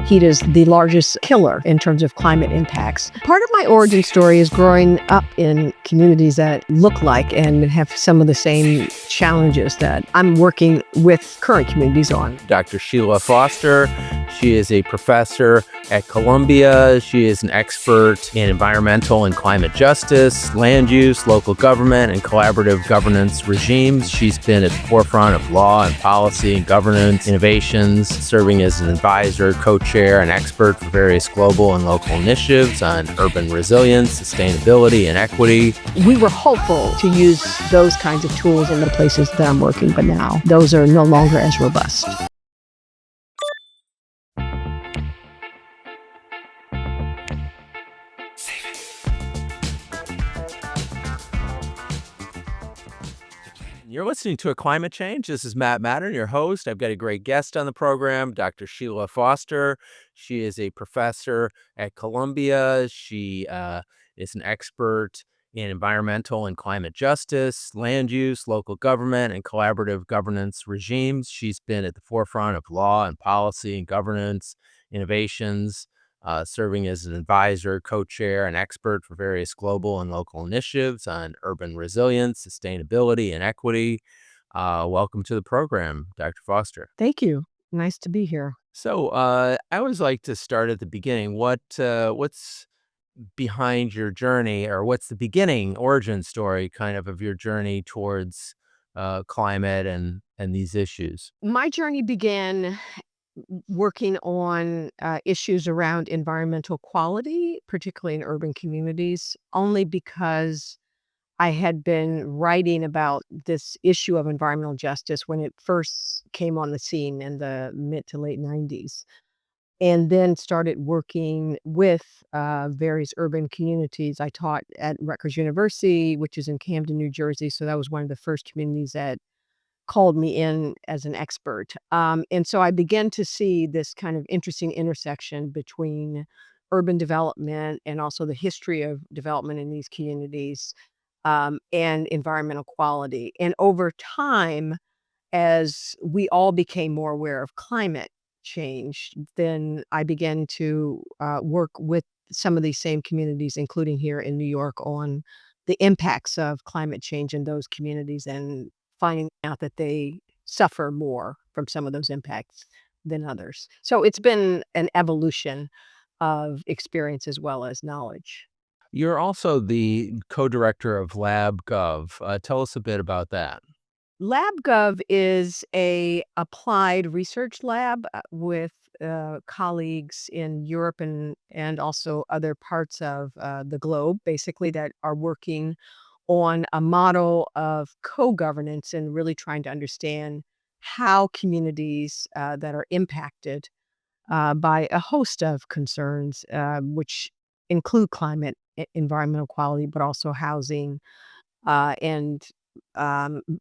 Heat is the largest killer in terms of climate impacts. Part of my origin story is growing up in communities that look like and have some of the same challenges that I'm working with current communities on. Dr. Sheila Foster, she is a professor at Columbia. She is an expert in environmental and climate justice, land use, local government, and collaborative governance regimes. She's been at the forefront of law and policy and governance innovations, serving as an advisor, co-chair, and expert for various global and local initiatives on urban resilience, sustainability, and equity. We were hopeful to use those kinds of tools in the places that I'm working, but now those are no longer as robust. You're listening to A Climate Change. This is Matern, your host. I've got a great guest on the program, Dr. Sheila Foster. She is a professor at Columbia. She is an expert in environmental and climate justice, land use, local government, and collaborative governance regimes. She's been at the forefront of law and policy and governance innovations, serving as an advisor, co-chair, and expert for various global and local initiatives on urban resilience, sustainability, and equity. Welcome to the program, Dr. Foster. Thank you. Nice to be here. So I always like to start at the beginning. What's behind your journey, or what's the beginning origin story kind of your journey towards climate and these issues? My journey began working on issues around environmental quality, particularly in urban communities, only because I had been writing about this issue of environmental justice when it first came on the scene in the mid to late 90s, and then started working with various urban communities. I taught at Rutgers University, which is in Camden, New Jersey, so that was one of the first communities that called me in as an expert. And so I began to see this kind of interesting intersection between urban development and also the history of development in these communities, and environmental quality. And over time, as we all became more aware of climate change, then I began to work with some of these same communities, including here in New York, on the impacts of climate change in those communities and finding out that they suffer more from some of those impacts than others. So it's been an evolution of experience as well as knowledge. You're also the co-director of LabGov. Tell us a bit about that. LabGov is a applied research lab with colleagues in Europe and also other parts of the globe, basically, that are working on a model of co-governance and really trying to understand how communities that are impacted by a host of concerns, which include climate, environmental quality, but also housing, and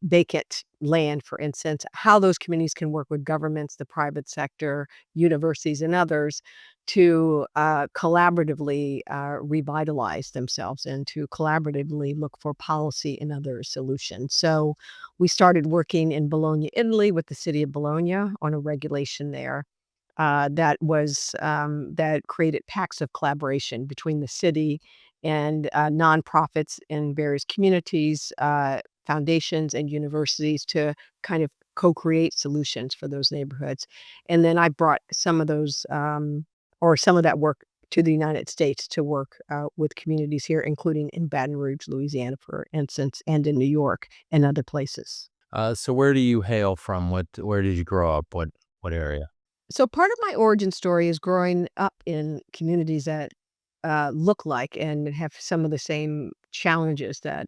vacant land, for instance, how those communities can work with governments, the private sector, universities, and others to collaboratively revitalize themselves and to collaboratively look for policy and other solutions. So we started working in Bologna, Italy, with the city of Bologna on a regulation there that created pacts of collaboration between the city and nonprofits in various communities, foundations, and universities to kind of co-create solutions for those neighborhoods. And then I brought some of those, or some of that work, to the United States to work with communities here, including in Baton Rouge, Louisiana, for instance, and in New York and other places. So where do you hail from? Where did you grow up? What area? So part of my origin story is growing up in communities that look like and have some of the same challenges that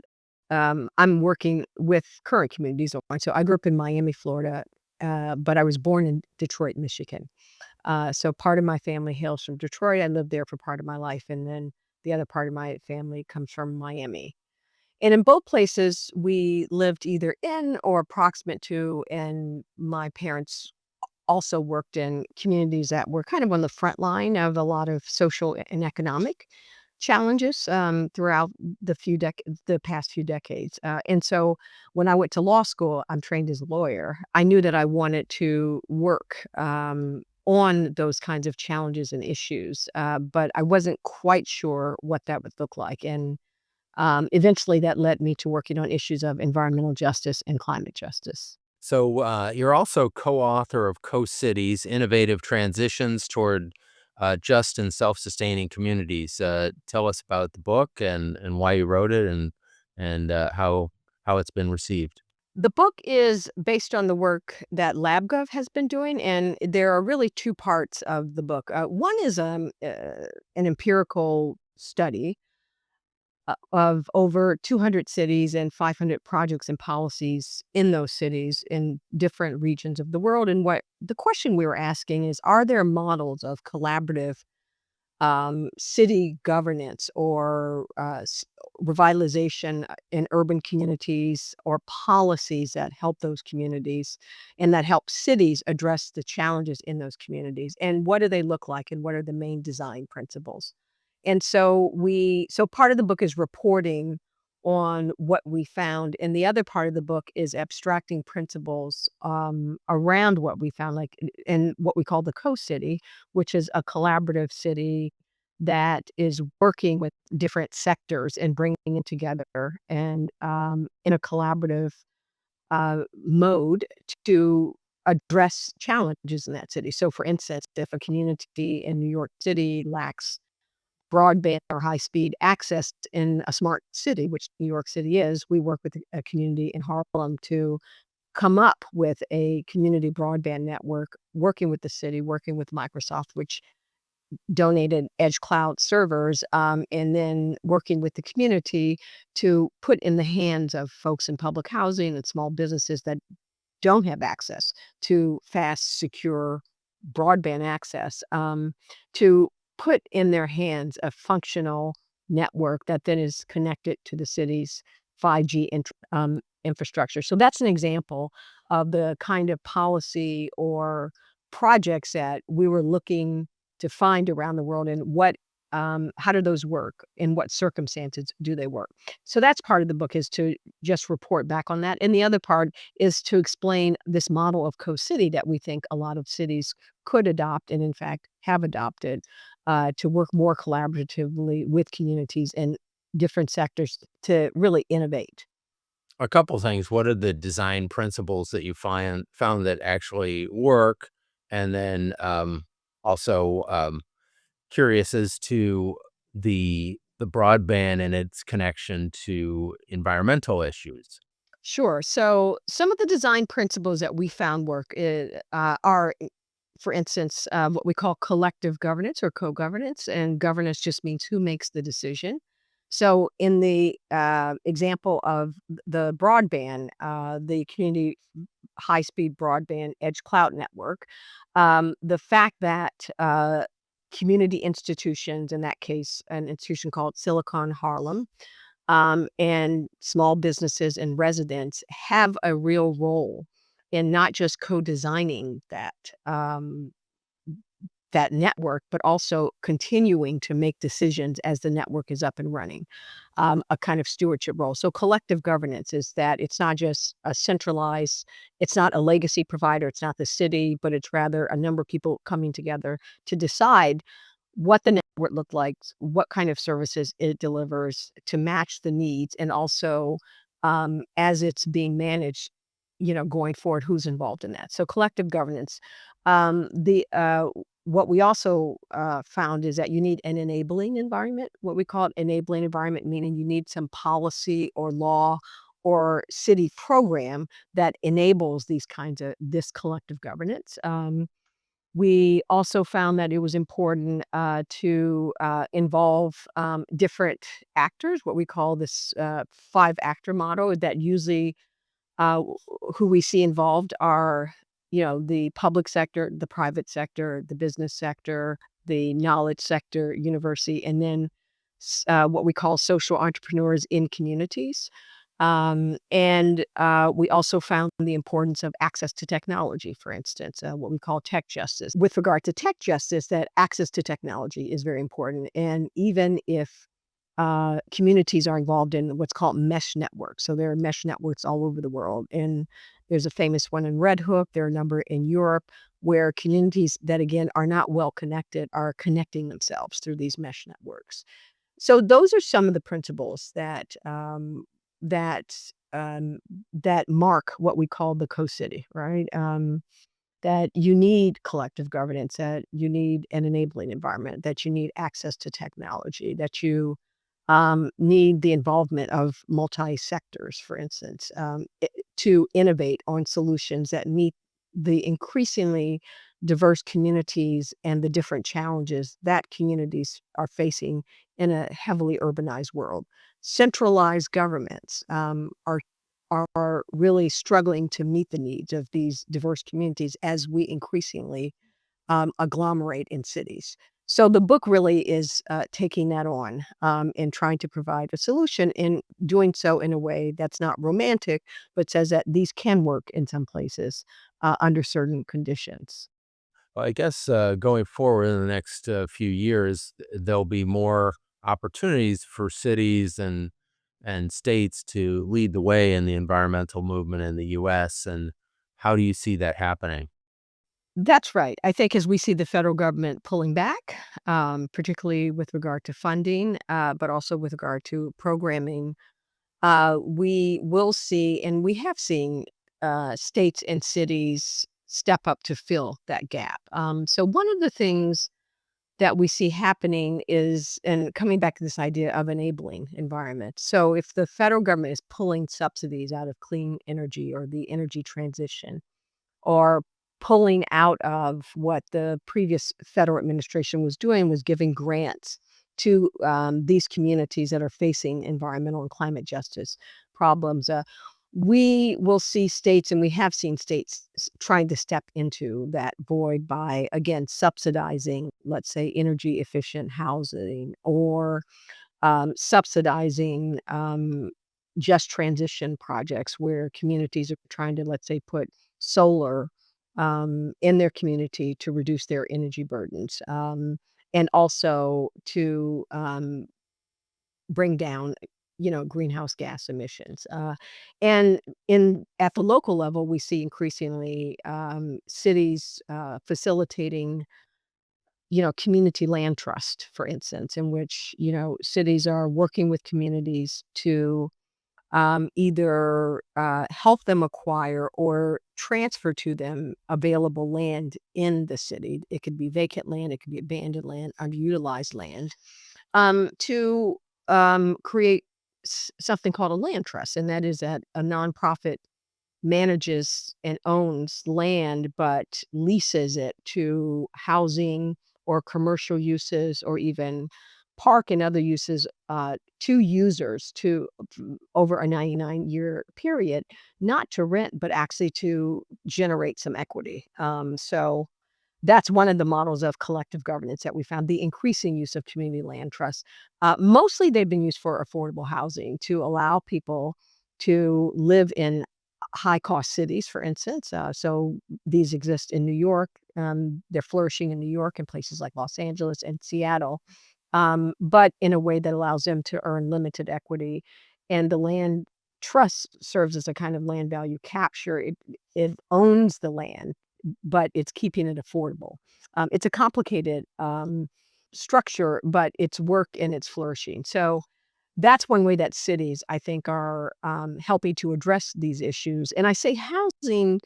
I'm working with current communities on. So I grew up in Miami, Florida, but I was born in Detroit, Michigan. So part of my family hails from Detroit. I lived there for part of my life, and then the other part of my family comes from Miami. And in both places, we lived either in or approximate to, and my parents also worked in communities that were kind of on the front line of a lot of social and economic challenges throughout the past few decades. And so when I went to law school, I'm trained as a lawyer. I knew that I wanted to work on those kinds of challenges and issues, but I wasn't quite sure what that would look like, and, eventually that led me to working on issues of environmental justice and climate justice. So, you're also co-author of Co-Cities: Innovative Transitions Toward Just and Self-Sustaining Communities. Tell us about the book and why you wrote it and how it's been received. The book is based on the work that LabGov has been doing, and there are really 2 parts of the book. One is, an empirical study of over 200 cities and 500 projects and policies in those cities in different regions of the world, and what the question we were asking is, are there models of collaborative city governance or revitalization in urban communities or policies that help those communities and that help cities address the challenges in those communities? And what do they look like? And what are the main design principles? And so part of the book is reporting on what we found, and the other part of the book is abstracting principles around what we found, like in what we call the co-city, which is a collaborative city that is working with different sectors and bringing it together and in a collaborative mode to address challenges in that city. So, for instance, if a community in New York City lacks broadband or high speed access in a smart city, which New York City is, we work with a community in Harlem to come up with a community broadband network, working with the city, working with Microsoft, which donated edge cloud servers, and then working with the community to put in the hands of folks in public housing and small businesses that don't have access to fast, secure broadband access, to put in their hands a functional network that then is connected to the city's 5G infrastructure. So that's an example of the kind of policy or projects that we were looking to find around the world and how do those work? In what circumstances do they work? So that's part of the book is to just report back on that. And the other part is to explain this model of co-city that we think a lot of cities could adopt and in fact have adopted to work more collaboratively with communities and different sectors to really innovate. A couple things. What are the design principles that you found that actually work? And then also curious as to the broadband and its connection to environmental issues. Sure. So some of the design principles that we found work are, for instance, what we call collective governance or co-governance, and governance just means who makes the decision. So in the example of the broadband, the community high-speed broadband edge cloud network, the fact that community institutions, in that case, an institution called Silicon Harlem, and small businesses and residents have a real role in not just co-designing that network, but also continuing to make decisions as the network is up and running, a kind of stewardship role. So collective governance is that it's not just a centralized, it's not a legacy provider, it's not the city, but it's rather a number of people coming together to decide what the network look like, what kind of services it delivers to match the needs, and also, as it's being managed, going forward, who's involved in that. So collective governance. The What we also found is that you need an enabling environment. What we call an enabling environment, meaning you need some policy or law or city program that enables this collective governance. We also found that it was important to involve different actors, what we call this five actor model, that usually who we see involved are, the public sector, the private sector, the business sector, the knowledge sector, university, and then what we call social entrepreneurs in communities. And we also found the importance of access to technology, for instance, what we call tech justice. With regard to tech justice, that access to technology is very important. And even if communities are involved in what's called mesh networks. So there are mesh networks all over the world. And there's a famous one in Red Hook. There are a number in Europe. where communities that, again, are not well connected are connecting themselves through these mesh networks. So those are some of the principles that, um, that mark what we call the co-city, right? That you need collective governance, that you need an enabling environment, that you need access to technology, that you need the involvement of multi sectors, for instance, to innovate on solutions that meet the increasingly diverse communities and the different challenges that communities are facing in a heavily urbanized world. Centralized governments are really struggling to meet the needs of these diverse communities as we increasingly agglomerate in cities. So the book really is taking that on and trying to provide a solution in doing so in a way that's not romantic, but says that these can work in some places under certain conditions. Well, I guess, going forward in the next, few years, there'll be more opportunities for cities and states to lead the way in the environmental movement in the US, and how do you see that happening? That's right. I think as we see the federal government pulling back, particularly with regard to funding, but also with regard to programming, we will see, and we have seen, states and cities step up to fill that gap. So one of the things that we see happening is, and coming back to this idea of enabling environment. So if the federal government is pulling subsidies out of clean energy or the energy transition, or pulling out of what the previous federal administration was doing, was giving grants to these communities that are facing environmental and climate justice problems. We will see states, and we have seen states trying to step into that void by, again, subsidizing, let's say, energy efficient housing, or subsidizing just transition projects where communities are trying to, let's say, put solar in their community to reduce their energy burdens, and also to bring down, greenhouse gas emissions. And in at the local level, we see increasingly cities facilitating, community land trust, for instance, in which, cities are working with communities to either help them acquire or transfer to them available land in the city. It could be vacant land, it could be abandoned land, underutilized land, to create something called a land trust. And that is that a nonprofit manages and owns land, but leases it to housing or commercial uses, or even park and other uses, to users, to over a 99-year period, not to rent, but actually to generate some equity. So that's one of the models of collective governance that we found, the increasing use of community land trusts. Mostly they've been used for affordable housing to allow people to live in high cost cities, for instance. So these exist in New York. They're flourishing in New York and places like Los Angeles and Seattle, but in a way that allows them to earn limited equity. And the land trust serves as a kind of land value capture. It owns the land, but it's keeping it affordable. It's a complicated structure, but it's work and it's flourishing. So that's one way that cities, I think, are helping to address these issues. And I say housing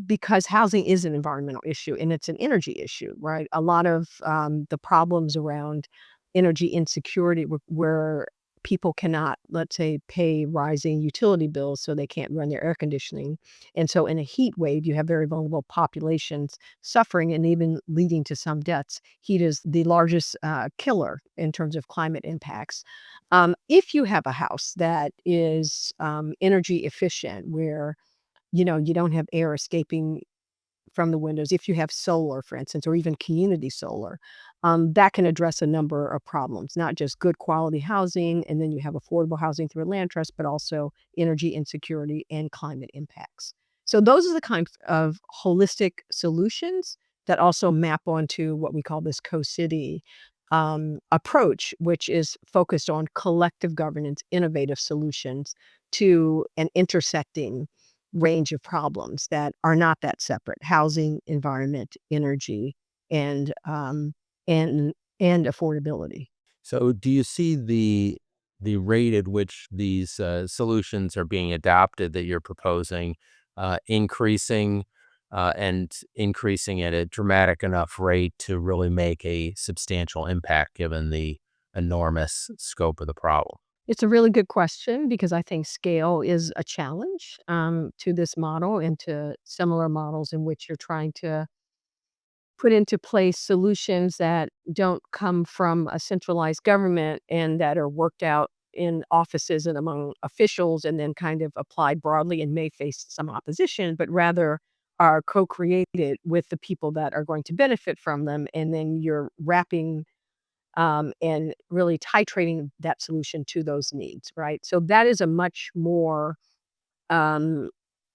because housing is an environmental issue and it's an energy issue, right? A lot of the problems around energy insecurity, where people cannot, let's say, pay rising utility bills, so they can't run their air conditioning. And so, in a heat wave, you have very vulnerable populations suffering and even leading to some deaths. Heat is the largest killer in terms of climate impacts. If you have a house that is energy efficient, where you don't have air escaping from the windows, if you have solar, for instance, or even community solar, that can address a number of problems, not just good quality housing, and then you have affordable housing through a land trust, but also energy insecurity and climate impacts. So those are the kinds of holistic solutions that also map onto what we call this co-city approach, which is focused on collective governance, innovative solutions to an intersecting range of problems that are not that separate: housing, environment, energy, and, and affordability. So, do you see the rate at which these solutions are being adopted that you're proposing increasing and increasing at a dramatic enough rate to really make a substantial impact given the enormous scope of the problem? It's a really good question because I think scale is a challenge, to this model and to similar models in which you're trying to put into place solutions that don't come from a centralized government and that are worked out in offices and among officials and then kind of applied broadly and may face some opposition, but rather are co-created with the people that are going to benefit from them. And then you're wrapping and really titrating that solution to those needs, right? So that is a much more, um,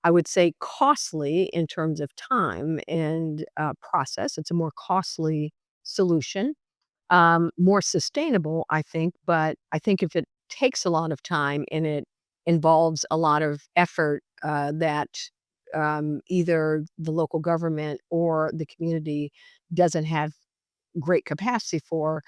I would say, costly in terms of time and process. It's a more costly solution, more sustainable, I think. But I think if it takes a lot of time and it involves a lot of effort that either the local government or the community doesn't have great capacity for,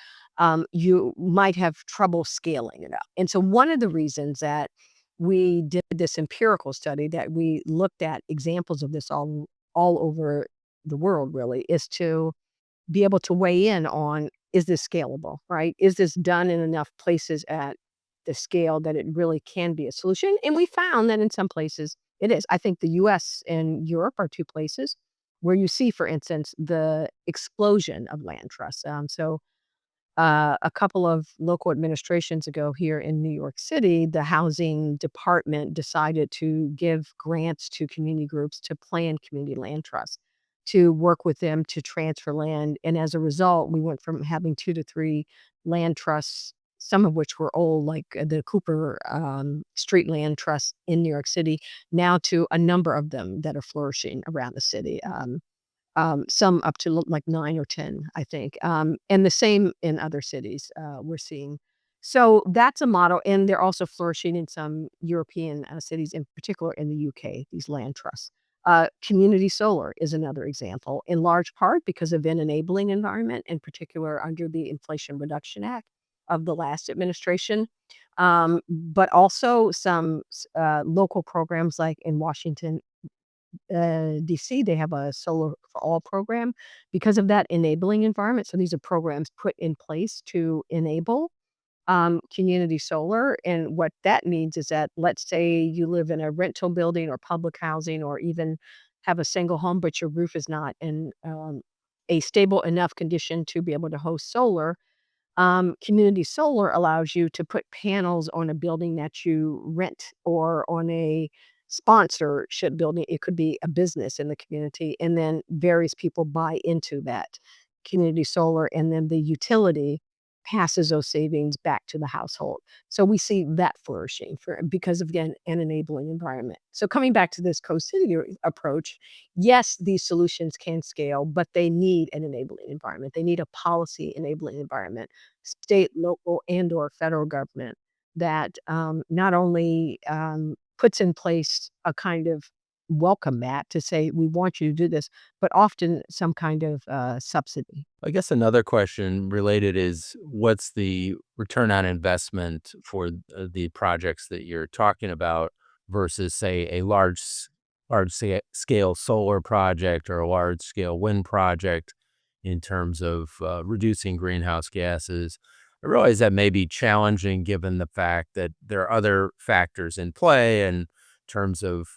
you might have trouble scaling it up. And so one of the reasons that we did this empirical study, that we looked at examples of this all over the world really, is to be able to weigh in on, is this scalable, right? Is this done in enough places at the scale that it really can be a solution? And we found that in some places it is. I think the US and Europe are 2 places where you see, for instance, the explosion of land trusts. A couple of local administrations ago here in New York City, the housing department decided to give grants to community groups to plan community land trusts, to work with them to transfer land. And as a result, we went from having 2 to 3 land trusts, some of which were old, like the Cooper Street Land Trust in New York City, now to a number of them that are flourishing around the city. Some up to like 9 or 10, I think, and the same in other cities, we're seeing. So that's a model, and they're also flourishing in some European, cities, in particular in the UK, these land trusts. Community solar is another example, in large part because of an enabling environment, in particular under the Inflation Reduction Act of the last administration, but also some local programs like in Washington DC, they have a Solar for All program because of that enabling environment. So these are programs put in place to enable community solar. And what that means is that, let's say you live in a rental building or public housing or even have a single home, but your roof is not in a stable enough condition to be able to host solar. Community solar allows you to put panels on a building that you rent or on a sponsorship building. It could be a business in the community, and then various people buy into that community solar, and then the utility passes those savings back to the household. So we see that flourishing for because of, again, an enabling environment. So coming back to this co-city approach, yes, these solutions can scale, but they need an enabling environment. They need a policy enabling environment, state, local, and or federal government that not only puts in place a kind of welcome mat to say, we want you to do this, but often some kind of subsidy. I guess another question related is what's the return on investment for the projects that you're talking about versus, say, a scale solar project or a large scale wind project in terms of reducing greenhouse gases? I realize that may be challenging given the fact that there are other factors in play in terms of,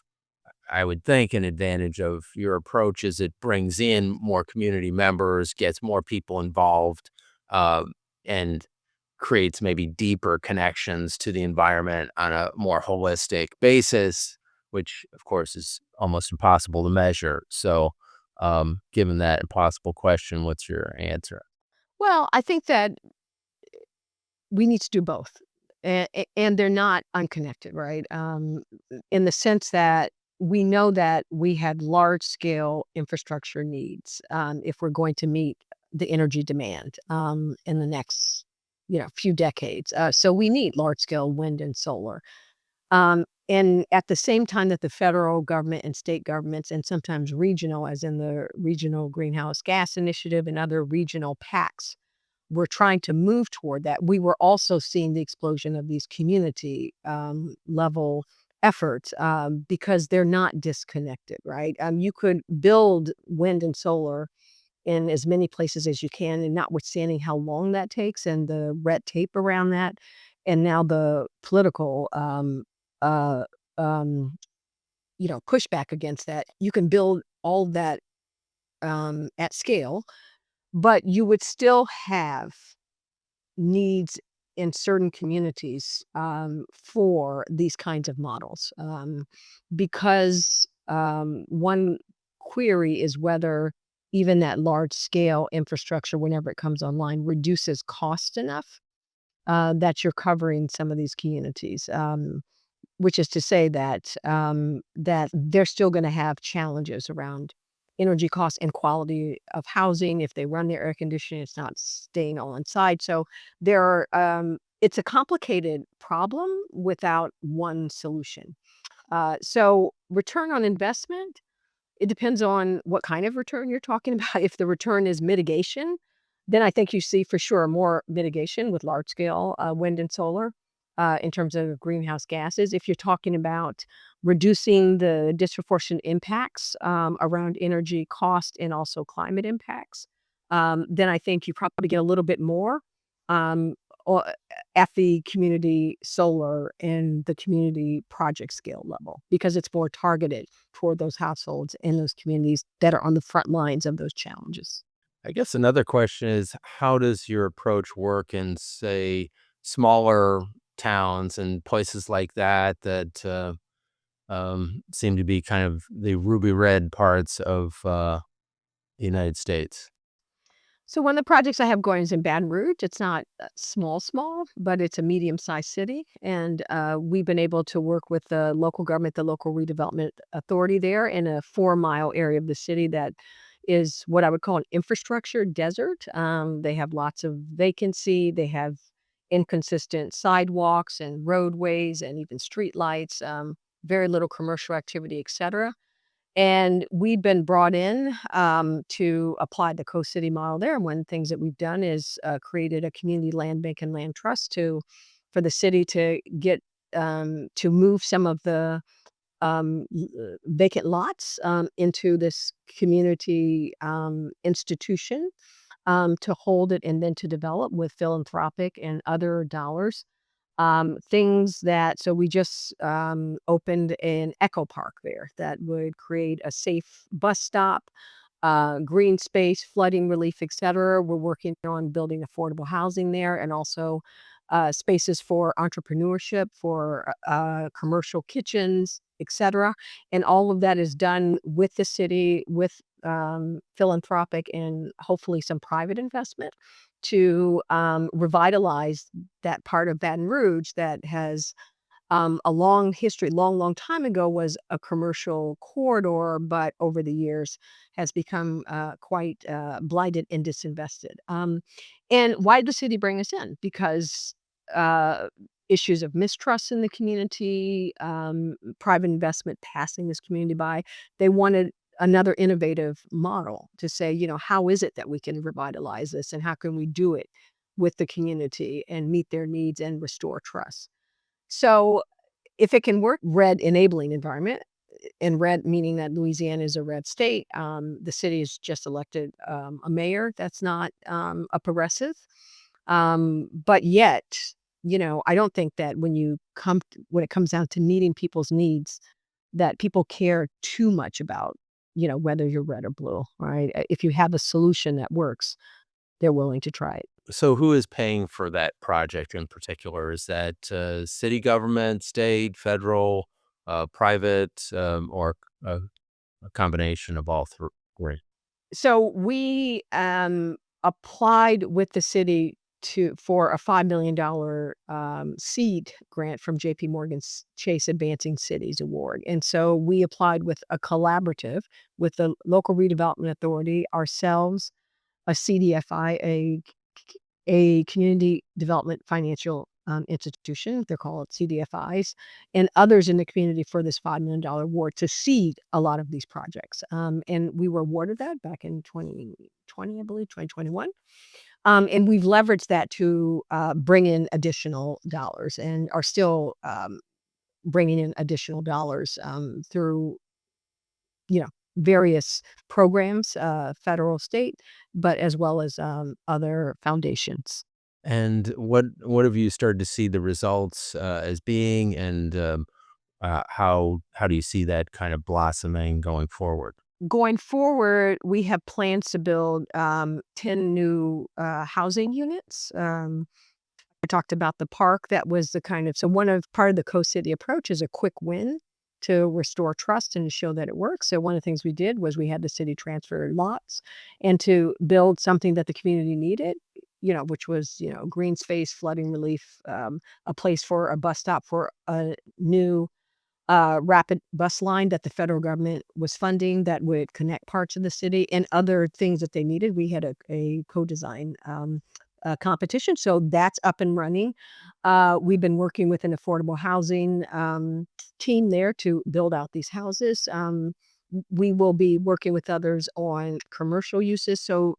I would think, an advantage of your approach is it brings in more community members, gets more people involved, and creates maybe deeper connections to the environment on a more holistic basis, which, of course, is almost impossible to measure. So, given that impossible question, what's your answer? Well, I think that we need to do both, and they're not unconnected, right? In the sense that we know that we had large scale infrastructure needs if we're going to meet the energy demand in the next few decades. So we need large scale wind and solar. and at the same time that the federal government and state governments, and sometimes regional, as in the Regional Greenhouse Gas Initiative and other regional pacts, were trying to move toward that, we were also seeing the explosion of these community level efforts, because they're not disconnected, right? You could build wind and solar in as many places as you can, and notwithstanding how long that takes and the red tape around that, and now the political, uh, um, pushback against that, you can build all that, at scale, but you would still have needs in certain communities, for these kinds of models, because, one query is whether even that large scale infrastructure, whenever it comes online, reduces cost enough, that you're covering some of these communities. Which is to say that, that they're still gonna have challenges around energy costs and quality of housing. If they run their air conditioning, it's not staying all inside. So there are, it's a complicated problem without one solution. So return on investment, it depends on what kind of return you're talking about. If the return is mitigation, then I think you see for sure more mitigation with large scale wind and solar in terms of greenhouse gases. If you're talking about reducing the disproportionate impacts around energy cost and also climate impacts, then I think you probably get a little bit more um, o- at the community solar and the community project scale level because it's more targeted toward those households and those communities that are on the front lines of those challenges. I guess another question is how does your approach work in, say, smaller towns and places like that that seem to be kind of the ruby red parts of the United States? So one of the projects I have going is in Baton Rouge. It's not small, small, but it's a medium-sized city, and we've been able to work with the local government, the local redevelopment authority there, in a 4-mile area of the city that is what I would call an infrastructure desert. They have lots of vacancy. They have inconsistent sidewalks and roadways, and even streetlights. Very little commercial activity, etc. And we've been brought in, to apply the Coast City model there, and one of the things that we've done is, created a community land bank and land trust for the city to get, to move some of the, vacant lots, into this community, institution, to hold it and then to develop with philanthropic and other dollars. Things that so we just, opened an eco park there that would create a safe bus stop, green space, flooding relief, etcetera. We're working on building affordable housing there and also, spaces for entrepreneurship, for, commercial kitchens, etcetera. And all of that is done with the city, with, philanthropic and hopefully some private investment to, revitalize that part of Baton Rouge that has, a long history, long, long time ago was a commercial corridor, but over the years has become, quite, blighted and disinvested. And why did the city bring us in? Because, uh, issues of mistrust in the community, private investment passing this community by, they wanted another innovative model to say, how is it that we can revitalize this and how can we do it with the community and meet their needs and restore trust? So if it can work, red enabling environment, and red meaning that Louisiana is a red state. The city has just elected a mayor that's not a progressive. But yet, I don't think that when it comes down to meeting people's needs, that people care too much about, whether you're red or blue, right? If you have a solution that works, they're willing to try it. So who is paying for that project in particular? Is that city government, state, federal, private, or a, a combination of all three? So we, applied with the city for a $5 million seed grant from JP Morgan's Chase Advancing Cities Award. And so we applied with a collaborative with the local redevelopment authority, ourselves, a CDFI, a community development financial institution. They're called CDFIs, and others in the community for this $5 million award to seed a lot of these projects. And we were awarded that back in 2020, I believe, 2021. And we've leveraged that to bring in additional dollars and are still bringing in additional dollars through, you know, various programs, federal, state, but as well as other foundations. And what have you started to see the results as being, and how do you see that kind of blossoming going forward? Going forward, we have plans to build 10 new housing units. I talked about the park. That was the kind of so one of part of the co-city approach is a quick win to restore trust and to show that it works. So one of the things we did was we had the city transfer lots and to build something that the community needed, which was, green space, flooding relief, a place for a bus stop for a new rapid bus line that the federal government was funding that would connect parts of the city and other things that they needed. We had a co-design competition, so that's up and running. We've been working with an affordable housing team there to build out these houses. We will be working with others on commercial uses. So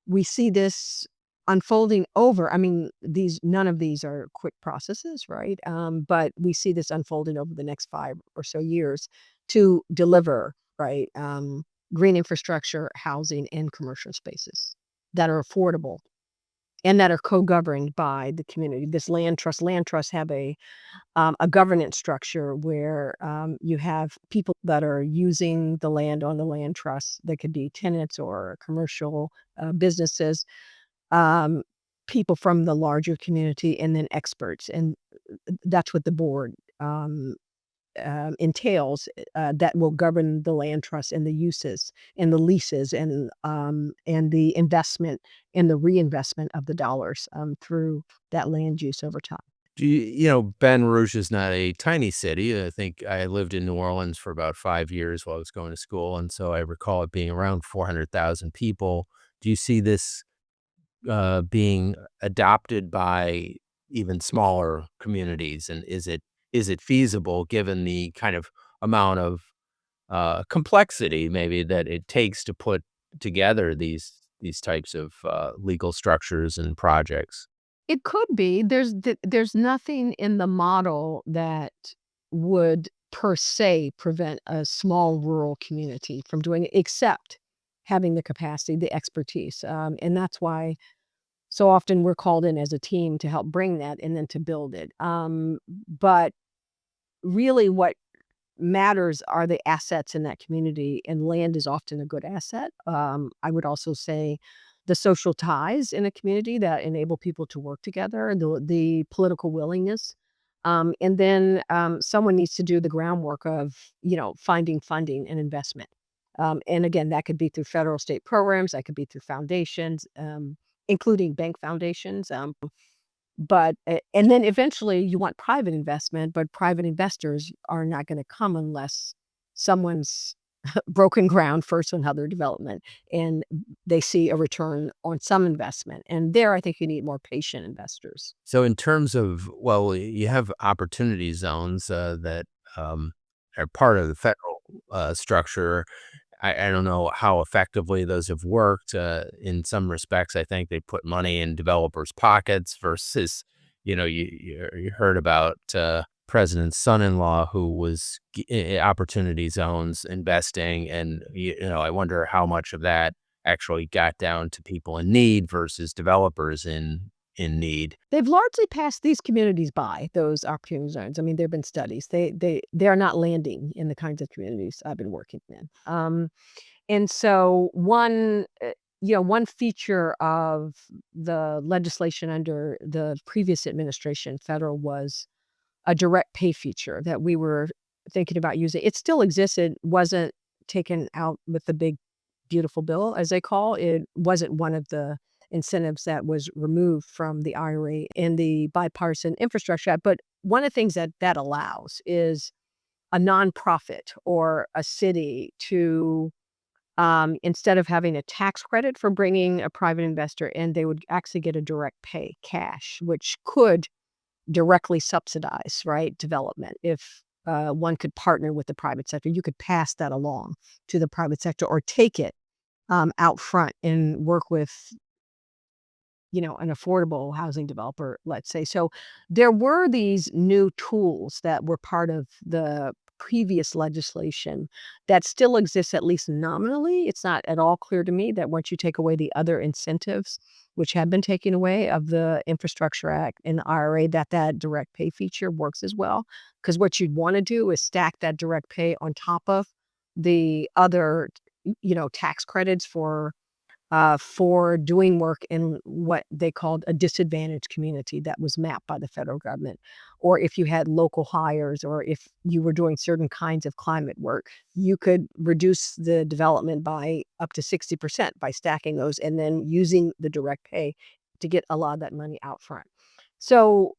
we see this unfolding over. I mean, these none of these are quick processes, right? But we see this unfolding over the next 5 or so years to deliver, right, green infrastructure, housing, and commercial spaces that are affordable and that are co-governed by the community. This land trusts have a governance structure where you have people that are using the land on the land trust. They could be tenants or commercial businesses, um, people from the larger community, and then experts. And that's what the board entails, that will govern the land trust and the uses and the leases and the investment and the reinvestment of the dollars through that land use over time. Baton Rouge is not a tiny city. I think I lived in New Orleans for about 5 years while I was going to school, and so I recall it being around 400,000 people. Do you see this being adopted by even smaller communities? And is it feasible given the kind of amount of complexity maybe that it takes to put together these types of legal structures and projects? It could be. There's nothing in the model that would per se prevent a small rural community from doing it, except having the capacity, the expertise. And that's why so often we're called in as a team to help bring that and then to build it. But really, what matters are the assets in that community, and land is often a good asset. I would also say the social ties in a community that enable people to work together, the political willingness. And then someone needs to do the groundwork of, finding funding and investment. And again, that could be through federal state programs, that could be through foundations, including bank foundations. But and then eventually you want private investment, but private investors are not gonna come unless someone's broken ground first on other development, and they see a return on some investment, and there, I think you need more patient investors. So in terms of, well, you have opportunity zones that um, are part of the federal structure. I don't know how effectively those have worked. In some respects, I think they put money in developers' pockets versus, you heard about President's son-in-law who was opportunity zones investing, and I wonder how much of that actually got down to people in need versus developers in need. They've largely passed these communities by, those opportunity zones. I mean, there have been studies. They are not landing in the kinds of communities I've been working in. And so one feature of the legislation under the previous administration, federal, was a direct pay feature that we were thinking about using. It still existed, wasn't taken out with the big, beautiful bill, as they call it. Wasn't one of the incentives that was removed from the IRA and the bipartisan infrastructure Act. But one of the things that that allows is a nonprofit or a city to, instead of having a tax credit for bringing a private investor in, they would actually get a direct pay cash, which could directly subsidize, right, development. If one could partner with the private sector, you could pass that along to the private sector or take it out front and work with an affordable housing developer, let's say. So there were these new tools that were part of the previous legislation that still exists, at least nominally. It's not at all clear to me that once you take away the other incentives, which have been taken away of the Infrastructure Act and the IRA, that direct pay feature works as well. Because what you'd want to do is stack that direct pay on top of the other, tax credits for doing work in what they called a disadvantaged community that was mapped by the federal government. Or if you had local hires, or if you were doing certain kinds of climate work, you could reduce the development by up to 60% by stacking those and then using the direct pay to get a lot of that money out front. So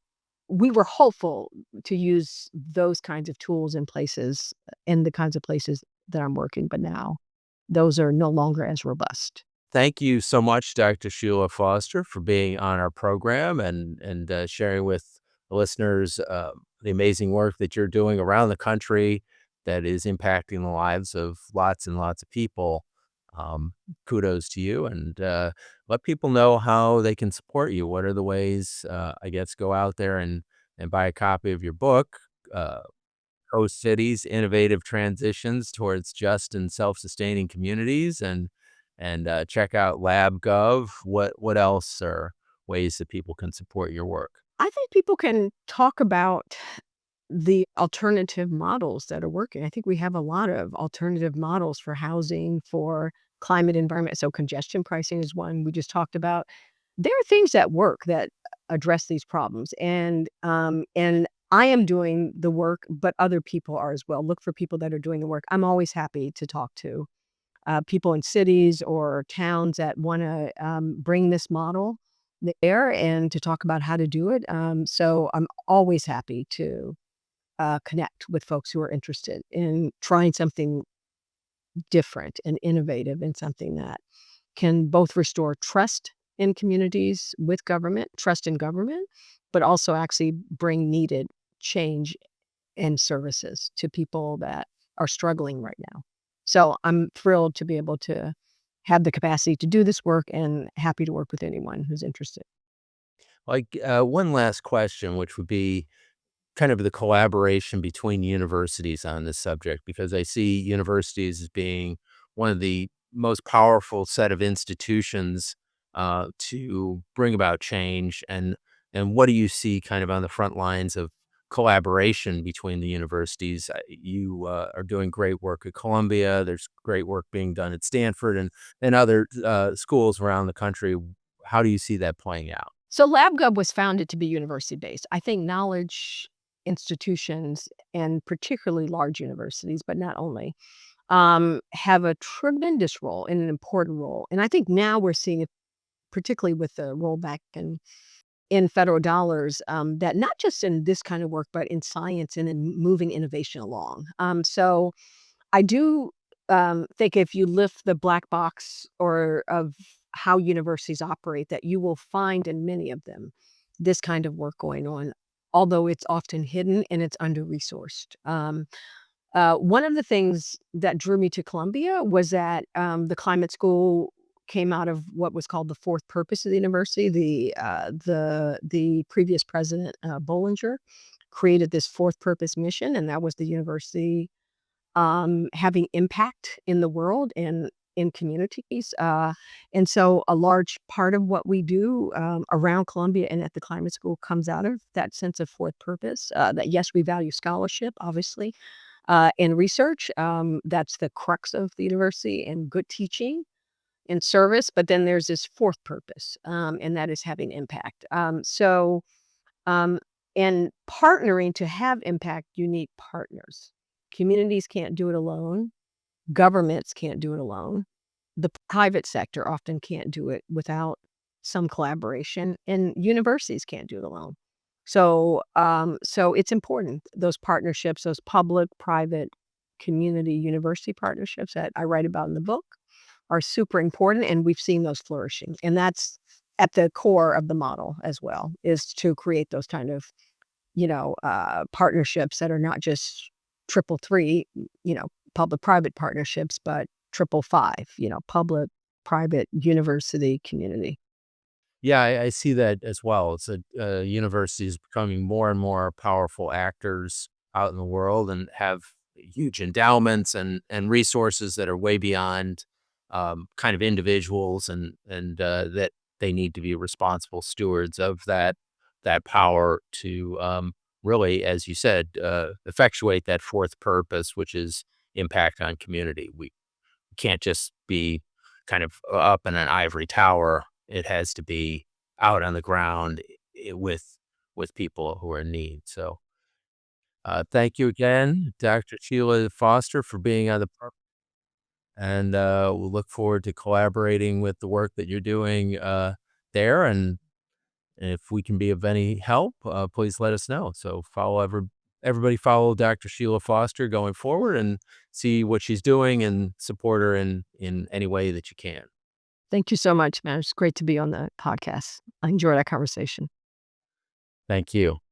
we were hopeful to use those kinds of tools in the kinds of places that I'm working, but now those are no longer as robust. Thank you so much, Dr. Sheila Foster, for being on our program and sharing with the listeners the amazing work that you're doing around the country that is impacting the lives of lots and lots of people. Um, Kudos to you, and let people know how they can support you. What are the ways, I guess, go out there and buy a copy of your book, uh, Coast Cities: Innovative Transitions Towards Just and Self-Sustaining Communities, and check out LabGov. What else are ways that people can support your work? I think people can talk about the alternative models that are working. I think we have a lot of alternative models for housing, for climate environment. So congestion pricing is one we just talked about. There are things that work that address these problems, and I am doing the work, but other people are as well. Look for people that are doing the work. I'm always happy to talk to people in cities or towns that want to bring this model there and to talk about how to do it. So I'm always happy to connect with folks who are interested in trying something different and innovative and something that can both restore trust in communities with government, trust in government, but also actually bring needed change and services to people that are struggling right now. So I'm thrilled to be able to have the capacity to do this work and happy to work with anyone who's interested. Like, one last question, which would be kind of the collaboration between universities on this subject, because I see universities as being one of the most powerful set of institutions to bring about change. And what do you see kind of on the front lines of collaboration between the universities? You are doing great work at Columbia. There's great work being done at Stanford and other schools around the country. How do you see that playing out? So LabGov was founded to be university based. I think knowledge institutions and particularly large universities, but not only, have a tremendous role and an important role. And I think now we're seeing it, particularly with the rollback in federal dollars, that not just in this kind of work, but in science and in moving innovation along. So I do think if you lift the black box or of how universities operate, that you will find in many of them this kind of work going on, although it's often hidden and it's under resourced. One of the things that drew me to Columbia was that the climate school came out of what was called the fourth purpose of the university. The previous president Bollinger created this fourth purpose mission, and that was the university having impact in the world and in communities. And so a large part of what we do around Columbia and at the climate school comes out of that sense of fourth purpose. That yes, we value scholarship, obviously, and research. That's the crux of the university and good teaching and service. But then there's this fourth purpose, and that is having impact. Um, and partnering to have impact, you need partners. Communities can't do it alone. Governments can't do it alone. The private sector often can't do it without some collaboration, and universities can't do it alone. So it's important, those partnerships, those public, private, community, university partnerships that I write about in the book are super important, and we've seen those flourishing. And that's at the core of the model as well, is to create those kind of partnerships that are not just triple three, public-private partnerships, but triple five, public, private, university, community. Yeah, I see that as well. It's universities becoming more and more powerful actors out in the world and have huge endowments and resources that are way beyond kind of individuals and that they need to be responsible stewards of that power to really, as you said, effectuate that fourth purpose, which is impact on community. We can't just be kind of up in an ivory tower. It has to be out on the ground with people who are in need. So, thank you again, Dr. Sheila Foster, for being on the program, and we'll look forward to collaborating with the work that you're doing there. And if we can be of any help, please let us know. So everybody follow Dr. Sheila Foster going forward and see what she's doing and support her in any way that you can. Thank you so much, man. It's great to be on the podcast. I enjoyed our conversation. Thank you.